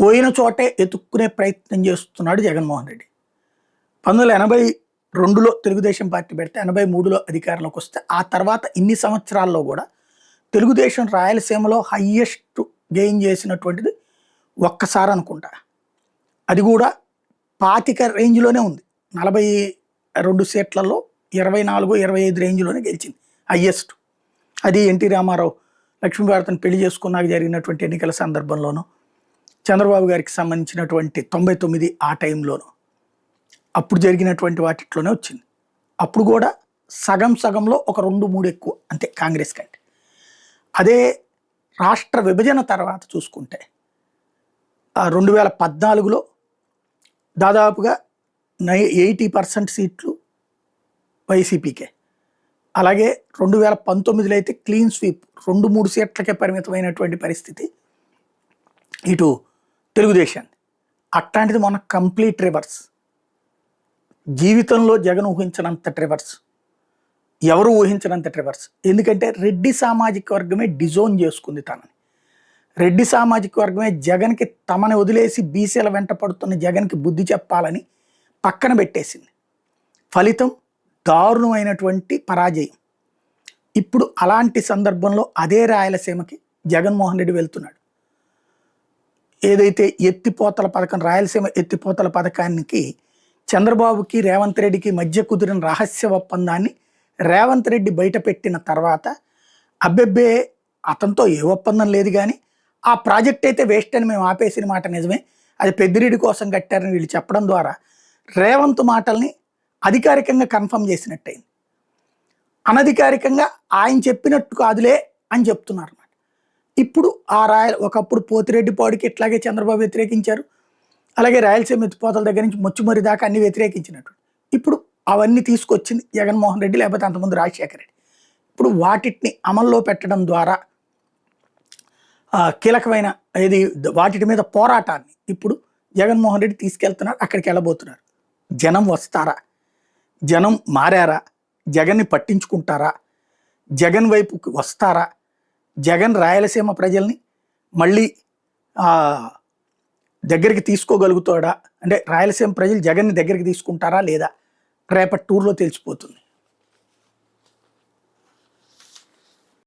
పోయిన చోటే ఎతుక్కునే ప్రయత్నం చేస్తున్నాడు జగన్మోహన్ రెడ్డి. 1982లో తెలుగుదేశం పార్టీ పెడితే 83లో అధికారంలోకి వస్తే ఆ తర్వాత ఇన్ని సంవత్సరాల్లో కూడా తెలుగుదేశం రాయలసీమలో హయ్యెస్ట్ గెయిన్ చేసినటువంటిది ఒక్కసారి అనుకుంటా. అది కూడా 25 రేంజ్లోనే ఉంది. 42 సీట్లలో 24, 25 రేంజ్లోనే గెలిచింది హయ్యెస్ట్. అది ఎన్టీ రామారావు లక్ష్మీభారతిని పెళ్లి చేసుకున్నాక జరిగినటువంటి ఎన్నికల సందర్భంలోనూ, చంద్రబాబు గారికి సంబంధించినటువంటి 99 ఆ టైంలోనూ అప్పుడు జరిగినటువంటి వాటిట్లోనే వచ్చింది. అప్పుడు కూడా సగం సగంలో ఒక 2-3 ఎక్కువ అంతే కాంగ్రెస్ కంటే. అదే రాష్ట్ర విభజన తర్వాత చూసుకుంటే 2014లో దాదాపుగా 80% సీట్లు వైసీపీకే. అలాగే 2019లో అయితే క్లీన్ స్వీప్ 2-3 సీట్లకే పరిమితమైనటువంటి పరిస్థితి ఇటు తెలుగుదేశం. అట్లాంటిది మొన్న కంప్లీట్ రివర్స్. జీవితంలో జగన్ ఊహించినంత రివర్స్, ఎవరు ఊహించినంత రివర్స్. ఎందుకంటే రెడ్డి సామాజిక వర్గమే డిజోన్ చేసుకుంది తనని. రెడ్డి సామాజిక వర్గమే జగన్కి తమని వదిలేసి బీసీల వెంట పడుతున్న జగన్కి బుద్ధి చెప్పాలని పక్కన పెట్టేసింది. ఫలితం దారుణమైనటువంటి పరాజయం. ఇప్పుడు అలాంటి సందర్భంలో అదే రాయలసీమకి జగన్మోహన్ రెడ్డి వెళ్తున్నాడు. ఏదైతే ఎత్తిపోతల పథకం, రాయలసీమ ఎత్తిపోతల పథకానికి చంద్రబాబుకి రేవంత్ రెడ్డికి మధ్య కుదిరిన రహస్య ఒప్పందాన్ని రేవంత్ రెడ్డి బయట పెట్టిన తర్వాత అబ్బెబ్బే అతనితో ఏ ఒప్పందం లేదు కానీ ఆ ప్రాజెక్ట్ అయితే వేస్ట్ అని మేము ఆపేసిన మాట నిజమే, అది పెద్దిరెడ్డి కోసం కట్టారని వీళ్ళు చెప్పడం ద్వారా రేవంత్ మాటల్ని అధికారికంగా కన్ఫర్మ్ చేసినట్టయింది. అనధికారికంగా ఆయన చెప్పినట్టు కాదులే అని చెప్తున్నారు. ఇప్పుడు ఒకప్పుడు పోతిరెడ్డిపాడుకి ఇట్లాగే చంద్రబాబు వ్యతిరేకించారు, అలాగే రాయలసీమ ఎత్తిపోతల దగ్గర నుంచి ముచ్చుమరి దాకా అన్ని వ్యతిరేకించినట్టు. ఇప్పుడు అవన్నీ తీసుకొచ్చింది జగన్మోహన్ రెడ్డి, లేకపోతే అంతకుముందు రాజశేఖర రెడ్డి. ఇప్పుడు వాటిని అమల్లో పెట్టడం ద్వారా కీలకమైన వాటి మీద పోరాటాన్ని ఇప్పుడు జగన్మోహన్ రెడ్డి తీసుకెళ్తున్నారు. అక్కడికి వెళ్ళబోతున్నారు. జనం వస్తారా? జనం మారారా? జగన్ని పట్టించుకుంటారా? జగన్ వైపుకి వస్తారా? జగన్ రాయలసీమ ప్రజల్ని మళ్ళీ దగ్గరికి తీసుకోగలుగుతాడా? అంటే రాయలసీమ ప్రజలు జగన్ని దగ్గరికి తీసుకుంటారా లేదా? రేపటి టూర్లో తెలిసిపోతుంది.